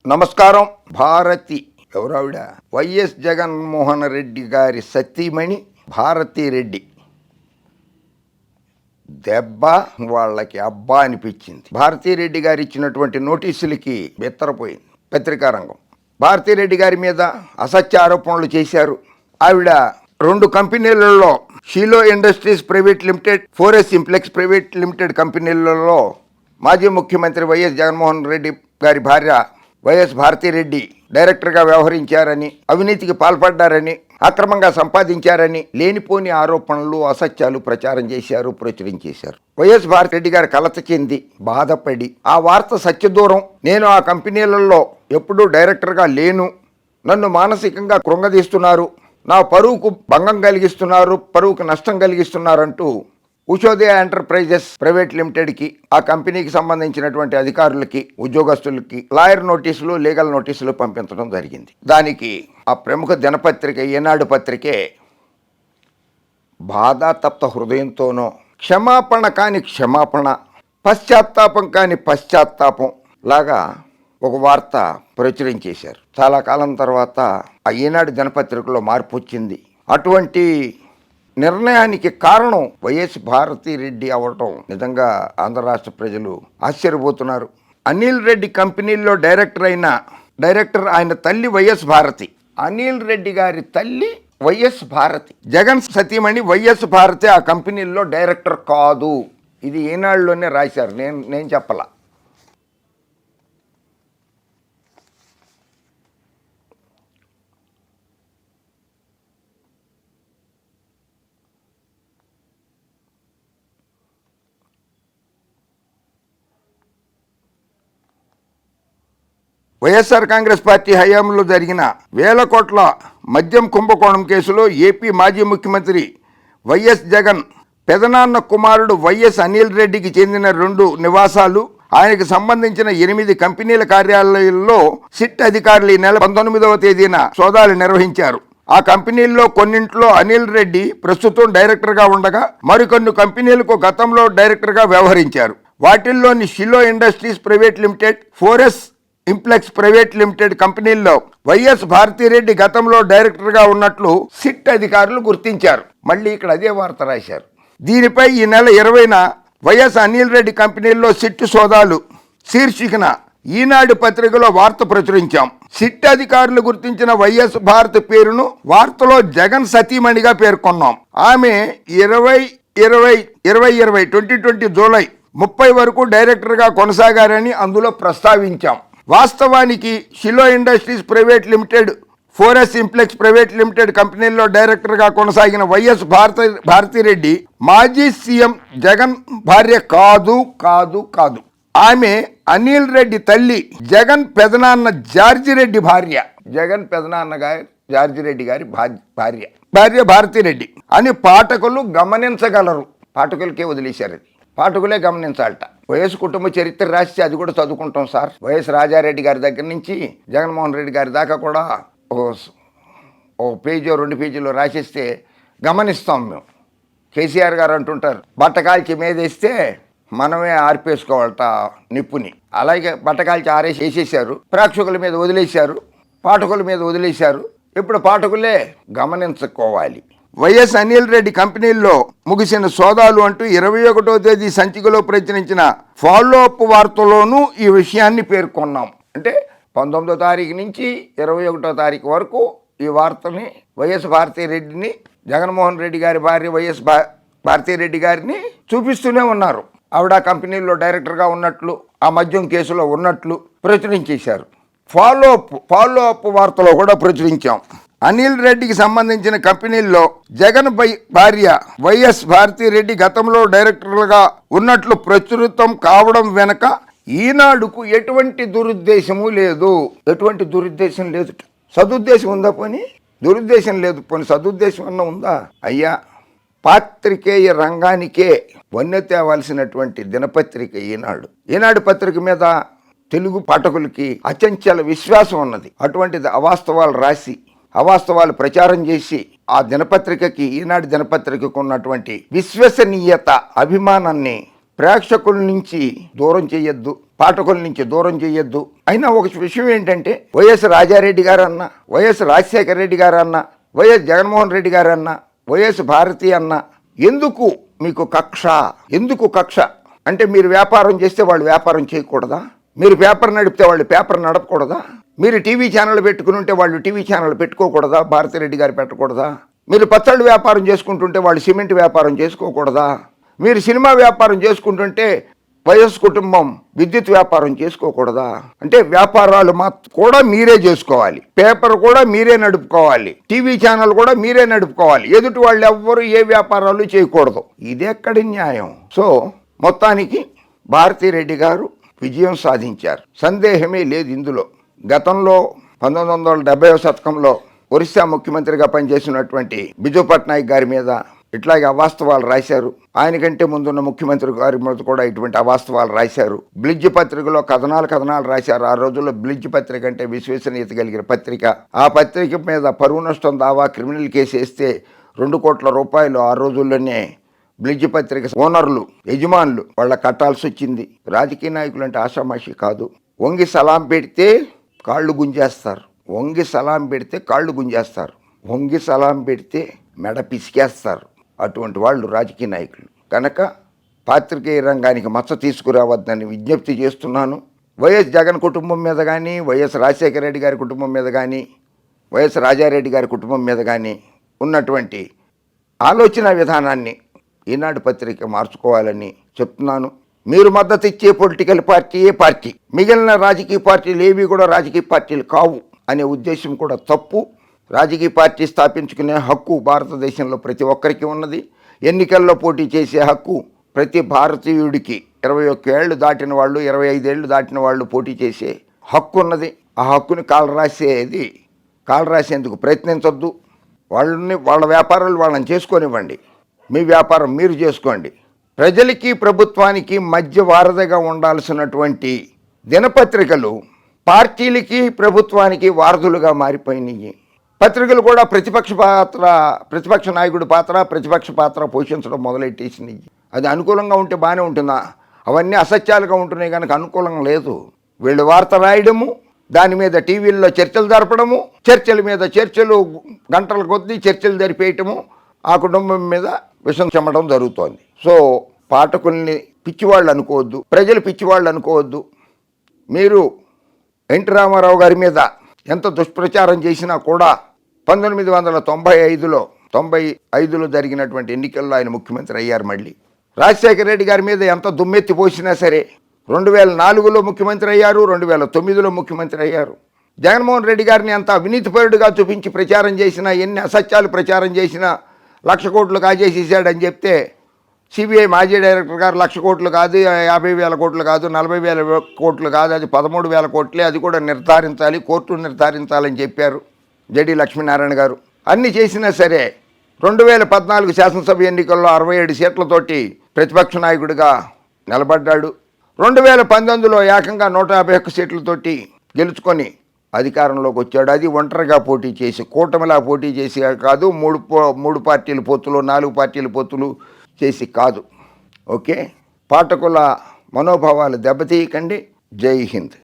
నమస్కారం. భారతి ఎవరావిడ? వైఎస్ జగన్మోహన్ రెడ్డి గారి సతీమణి భారతీ రెడ్డి దెబ్బ వాళ్ళకి అబ్బా అనిపించింది. భారతీ రెడ్డి గారు ఇచ్చినటువంటి నోటీసులకి బెత్తరపోయింది పత్రికా రంగం. భారతీ రెడ్డి గారి మీద అసత్య ఆరోపణలు చేశారు. ఆవిడ 2 కంపెనీలలో షీలో ఇండస్ట్రీస్ ప్రైవేట్ లిమిటెడ్, ఫోరెస్ సింప్లెక్స్ ప్రైవేట్ లిమిటెడ్ కంపెనీలలో మాజీ ముఖ్యమంత్రి వైఎస్ జగన్మోహన్ రెడ్డి గారి భార్య వైఎస్ భారతీ రెడ్డి డైరెక్టర్గా వ్యవహరించారని, అవినీతికి పాల్పడ్డారని, అక్రమంగా సంపాదించారని లేనిపోని ఆరోపణలు, అసత్యాలు ప్రచారం చేశారు, ప్రచురించేశారు. వైఎస్ భారతీ రెడ్డి గారు కలత చెంది బాధపడి ఆ వార్త సత్యదూరం, నేను ఆ కంపెనీలలో ఎప్పుడూ డైరెక్టర్గా లేను, నన్ను మానసికంగా కృంగదీస్తున్నారు, నా పరువుకు భంగం కలిగిస్తున్నారు, పరువుకు నష్టం కలిగిస్తున్నారంటూ ఉషోదయ ఎంటర్ప్రైజెస్ ప్రైవేట్ లిమిటెడ్కి, ఆ కంపెనీకి సంబంధించినటువంటి అధికారులకి, ఉద్యోగస్తులకి లాయర్ నోటీసులు, లీగల్ నోటీసులు పంపించడం జరిగింది. దానికి ఆ ప్రముఖ దినపత్రిక ఈనాడు పత్రికే బాధాతప్త హృదయంతోనో, క్షమాపణ కాని క్షమాపణ, పశ్చాత్తాపం కాని పశ్చాత్తాపం లాగా ఒక వార్త ప్రచురించేశారు. చాలా కాలం తర్వాత ఆ ఈనాడు దినపత్రికలో మార్పు వచ్చింది. అటువంటి నిర్ణయానికి కారణం వైఎస్ భారతీ రెడ్డి అవ్వటం నిజంగా ఆంధ్ర రాష్ట్ర ప్రజలు ఆశ్చర్యపోతున్నారు. అనిల్ రెడ్డి కంపెనీల్లో డైరెక్టర్ ఆయన తల్లి వైఎస్ భారతి. అనిల్ రెడ్డి గారి తల్లి వైఎస్ భారతి, జగన్ సతీమణి వైఎస్ భారతి ఆ కంపెనీల్లో డైరెక్టర్ కాదు. ఇది ఈనాడులోనే రాశారు, నేను చెప్పలా. వైఎస్ఆర్ కాంగ్రెస్ పార్టీ హయాంలో జరిగిన వేల కోట్ల మద్యం కుంభకోణం కేసులో ఏపీ మాజీ ముఖ్యమంత్రి వైఎస్ జగన్ పెదనాన్న కుమారుడు వైఎస్ అనిల్ రెడ్డికి చెందిన 2 నివాసాలు, ఆయనకు సంబంధించిన 8 కంపెనీల కార్యాలయాల్లో సిట్ అధికారులు ఈ నెల 19వ తేదీన సోదాలు నిర్వహించారు. ఆ కంపెనీల్లో కొన్నింట్లో అనిల్ రెడ్డి ప్రస్తుతం డైరెక్టర్గా ఉండగా, మరికొన్ని కంపెనీలకు గతంలో డైరెక్టర్గా వ్యవహరించారు. వాటిల్లోని షిలో ఇండస్ట్రీస్ ప్రైవేట్ లిమిటెడ్, ఫోరెస్ సింప్లెక్స్ ప్రైవేట్ లిమిటెడ్ కంపెనీల్లో వైఎస్ భారతీ రెడ్డి గతంలో డైరెక్టర్గా ఉన్నట్లు సిట్ అధికారులు గుర్తించారు. మళ్ళీ ఇక్కడ అదే వార్త రాశారు. దీనిపై ఈ నెల 20న వైఎస్ అనిల్ రెడ్డి కంపెనీల్లో సిట్ సోదాలు శీర్షికన ఈనాడు పత్రికలో వార్త ప్రచురించాం. సిట్ అధికారులు గుర్తించిన వైఎస్ భారతి పేరును వార్తలో జగన్ సతీమణిగా పేర్కొన్నాం. ఆమె 2020 జూలై 30 వరకు డైరెక్టర్గా కొనసాగారని అందులో ప్రస్తావించాం. వాస్తవానికి షిలో ఇండస్ట్రీస్ ప్రైవేట్ లిమిటెడ్, ఫోరెస్ సింప్లెక్స్ ప్రైవేట్ లిమిటెడ్ కంపెనీల్లో డైరెక్టర్గా కొనసాగిన వైఎస్ భారతీ రెడ్డి మాజీ సీఎం జగన్ భార్య కాదు. ఆమె అనిల్ రెడ్డి తల్లి, జగన్ పెదనాన్న జార్జి రెడ్డి భార్య. జగన్ పెదనాన్న జార్జి రెడ్డి గారి భార్య భారతీ రెడ్డి అని పాఠకులు గమనించగలరు. పాఠకులకే వదిలేశారు, పాఠకులే గమనించాలట. వైఎస్ కుటుంబ చరిత్ర రాస్తే అది కూడా చదువుకుంటాం సార్. వైఎస్ రాజారెడ్డి గారి దగ్గర నుంచి జగన్మోహన్ రెడ్డి గారి దాకా కూడా ఓ పేజీ 2 పేజీలో రాసేస్తే గమనిస్తాం మేము. కేసీఆర్ గారు అంటుంటారు, బట్టకాల్చి మీదేస్తే మనమే ఆర్పేసుకోవాలట నిప్పుని. అలాగే బట్టకాల్చి వేసేసారు, ప్రేక్షకుల మీద వదిలేశారు, పాఠకుల మీద వదిలేశారు. ఇప్పుడు పాఠకులే గమనించుకోవాలి. వైఎస్ అనిల్ రెడ్డి కంపెనీల్లో ముగిసిన సోదాలు అంటూ 21వ తేదీ సంచికలో ప్రచురించిన ఫాలో అప్ వార్తలోనూ ఈ విషయాన్ని పేర్కొన్నాం. అంటే 19వ తారీఖు నుంచి 21వ తారీఖు వరకు ఈ వార్తని వైఎస్ భారతీ రెడ్డిని, జగన్మోహన్ రెడ్డి గారి భార్య వైఎస్ భారతీ రెడ్డి గారిని చూపిస్తూనే ఉన్నారు. ఆవిడ కంపెనీల్లో డైరెక్టర్గా ఉన్నట్లు, ఆ మద్యం కేసులో ఉన్నట్లు ప్రచురించేశారు. ఫాలో అప్ వార్తలో కూడా ప్రచురించాం. అనిల్ రెడ్డికి సంబంధించిన కంపెనీల్లో జగన్ భార్య వైఎస్ భారతీ రెడ్డి గతంలో డైరెక్టర్లుగా ఉన్నట్లు ప్రచురితం కావడం వెనక ఈనాడుకు ఎటువంటి దురుద్దేశము లేదు. ఎటువంటి దురుద్దేశం లేదు. సదుద్దేశం ఉందా పోనీ? దురుద్దేశం లేదు పోనీ, సదుద్దేశం అన్న ఉందా? అయ్యా, పాత్రికేయ రంగానికే వన్నె తేవాల్సినటువంటి దినపత్రిక ఈనాడు పత్రిక మీద తెలుగు పాఠకులకి అచంచల విశ్వాసం ఉన్నది. అటువంటిది అవాస్తవాలు రాసి, అవాస్తవాలు ప్రచారం చేసి ఆ దినపత్రికకి, ఈనాడు దినపత్రికకు ఉన్నటువంటి విశ్వసనీయత, అభిమానాన్ని ప్రేక్షకుల నుంచి దూరం చేయొద్దు. పాఠకుల నుంచి దూరం చేయొద్దు. అయినా ఒక విషయం ఏంటంటే వైఎస్ రాజారెడ్డి గారు అన్న, వైఎస్ రాజశేఖర రెడ్డి గారు అన్న, వైఎస్ జగన్మోహన్ రెడ్డి గారు అన్న, వైఎస్ భారతి అన్న, ఎందుకు మీకు కక్ష? ఎందుకు కక్ష అంటే మీరు వ్యాపారం చేస్తే వాళ్ళు వ్యాపారం చేయకూడదా? మీరు పేపర్ నడిపితే వాళ్ళు పేపర్ నడపకూడదా? మీరు టీవీ ఛానల్ పెట్టుకుని ఉంటే వాళ్ళు టీవీ ఛానల్ పెట్టుకోకూడదా? భారతిరెడ్డి గారు పెట్టకూడదా? మీరు పచ్చళ్ళు వ్యాపారం చేసుకుంటుంటే వాళ్ళు సిమెంట్ వ్యాపారం చేసుకోకూడదా? మీరు సినిమా వ్యాపారం చేసుకుంటుంటే వైఎస్ కుటుంబం విద్యుత్ వ్యాపారం చేసుకోకూడదా? అంటే వ్యాపారాలు కూడా మీరే చేసుకోవాలి, పేపర్ కూడా మీరే నడుపుకోవాలి, టీవీ ఛానల్ కూడా మీరే నడుపుకోవాలి. ఎదుటి వాళ్ళు ఎవ్వరు ఏ వ్యాపారాలు చేయకూడదు. ఇదెక్కడి న్యాయం? సో మొత్తానికి భారతిరెడ్డి గారు విజయం సాధించారు, సందేహమే లేదు ఇందులో. గతంలో 1970వ శతకంలో ఒరిస్సా ముఖ్యమంత్రిగా పనిచేసినటువంటి బిజు పట్నాయక్ గారి మీద ఇట్లాగే అవాస్తవాలు రాశారు. ఆయనకంటే ముందున్న ముఖ్యమంత్రి గారి మీద కూడా ఇటువంటి అవాస్తవాలు రాశారు. బ్లిడ్జ్ పత్రికలో కథనాలు రాశారు. ఆ రోజుల్లో బ్లిడ్జ్ పత్రిక అంటే విశ్వసనీయత కలిగిన పత్రిక. ఆ పత్రిక మీద పరువు నష్టం దావా క్రిమినల్ కేసు వేస్తే 2 కోట్ల రూపాయలు ఆ రోజుల్లోనే బ్లిడ్జ్ పత్రిక ఓనర్లు, యజమానులు వాళ్ళ కట్టాల్సి వచ్చింది. రాజకీయ నాయకులు అంటే ఆషామాషి కాదు. వంగి సలాం పెడితే కాళ్ళు గుంజేస్తారు, వంగి సలాం పెడితే కాళ్ళు గుంజేస్తారు, వంగి సలాం పెడితే మెడ పిసికేస్తారు. అటువంటి వాళ్ళు రాజకీయ నాయకులు. కనుక పాత్రికేయ రంగానికి మచ్చ తీసుకురావద్దని విజ్ఞప్తి చేస్తున్నాను. వైఎస్ జగన్ కుటుంబం మీద కానీ, వైఎస్ రాజశేఖర రెడ్డి గారి కుటుంబం మీద కానీ, వైఎస్ రాజారెడ్డి గారి కుటుంబం మీద కానీ ఉన్నటువంటి ఆలోచన విధానాన్ని ఈనాడు పత్రిక మార్చుకోవాలని చెప్తున్నాను. మీరు మద్దతు ఇచ్చే పొలిటికల్ పార్టీ ఏ పార్టీ, మిగిలిన రాజకీయ పార్టీలు ఏవి కూడా రాజకీయ పార్టీలు కావు అనే ఉద్దేశం కూడా తప్పు. రాజకీయ పార్టీ స్థాపించుకునే హక్కు భారతదేశంలో ప్రతి ఒక్కరికి ఉన్నది. ఎన్నికల్లో పోటీ చేసే హక్కు ప్రతి భారతీయుడికి 21 ఏళ్ళు దాటిన వాళ్ళు, 25 ఏళ్ళు దాటిన వాళ్ళు పోటీ చేసే హక్కు ఉన్నది. ఆ హక్కుని కాలరాసేందుకు ప్రయత్నించొద్దు. వాళ్ళ వ్యాపారాలు వాళ్ళని చేసుకోనివ్వండి, మీ వ్యాపారం మీరు చేసుకోండి. ప్రజలకి ప్రభుత్వానికి మధ్య వారధిగా ఉండాల్సినటువంటి దినపత్రికలు పార్టీలకి ప్రభుత్వానికి వారధులుగా మారిపోయినాయి. పత్రికలు కూడా ప్రతిపక్ష నాయకుడి ప్రతిపక్ష పాత్ర పోషించడం మొదలెట్టేసినాయి. అది అనుకూలంగా ఉంటే బాగానే ఉంటుందా? అవన్నీ అసత్యాలుగా ఉంటున్నాయి కనుక అనుకూలంగా లేదు. వీళ్ళు వార్త రాయడము, దాని మీద టీవీల్లో చర్చలు జరపడము, చర్చల మీద చర్చలు, గంటల కొద్దీ చర్చలు జరిపేయటము, ఆ కుటుంబం మీద విషం చెమ్మడం జరుగుతోంది. సో పాఠకుల్ని పిచ్చివాళ్ళు అనుకోవద్దు, ప్రజలు పిచ్చివాళ్ళు అనుకోవద్దు. మీరు ఎన్టీ రామారావు గారి మీద ఎంత దుష్ప్రచారం చేసినా కూడా 1995లో జరిగినటువంటి ఎన్నికల్లో ఆయన ముఖ్యమంత్రి అయ్యారు. మళ్ళీ రాజశేఖర రెడ్డి గారి మీద ఎంత దుమ్మెత్తి పోసినా సరే 2004లో ముఖ్యమంత్రి అయ్యారు, 2009లో ముఖ్యమంత్రి అయ్యారు. జగన్మోహన్ రెడ్డి గారిని ఎంత అవినీతిపరుడుగా చూపించి ప్రచారం చేసినా, ఎన్ని అసత్యాలు ప్రచారం చేసినా 1,00,000 కోట్లు కాజేసేసాడని చెప్తే సిబిఐ మాజీ డైరెక్టర్ గారు 1,00,000 కోట్లు కాదు, 50,000 కోట్లు కాదు, 40,000 కోట్లు కాదు, అది 13,000 కోట్లే, అది కూడా నిర్ధారించాలి, కోర్టు నిర్ధారించాలని చెప్పారు జడి లక్ష్మీనారాయణ గారు. అన్నీ చేసినా సరే 2014 శాసనసభ ఎన్నికల్లో 67 సీట్లతోటి ప్రతిపక్ష నాయకుడిగా నిలబడ్డాడు. 2019లో ఏకంగా 151 సీట్లతోటి గెలుచుకొని అధికారంలోకి వచ్చాడు. అది ఒంటరిగా పోటీ చేసి, కూటమిలా పోటీ చేసి కాదు, 3 పార్టీల పొత్తులు, 4 పార్టీల పొత్తులు చేసి కాదు. ఓకే, పాఠకుల మనోభావాలు దెబ్బతీయకండి. జై హింద్.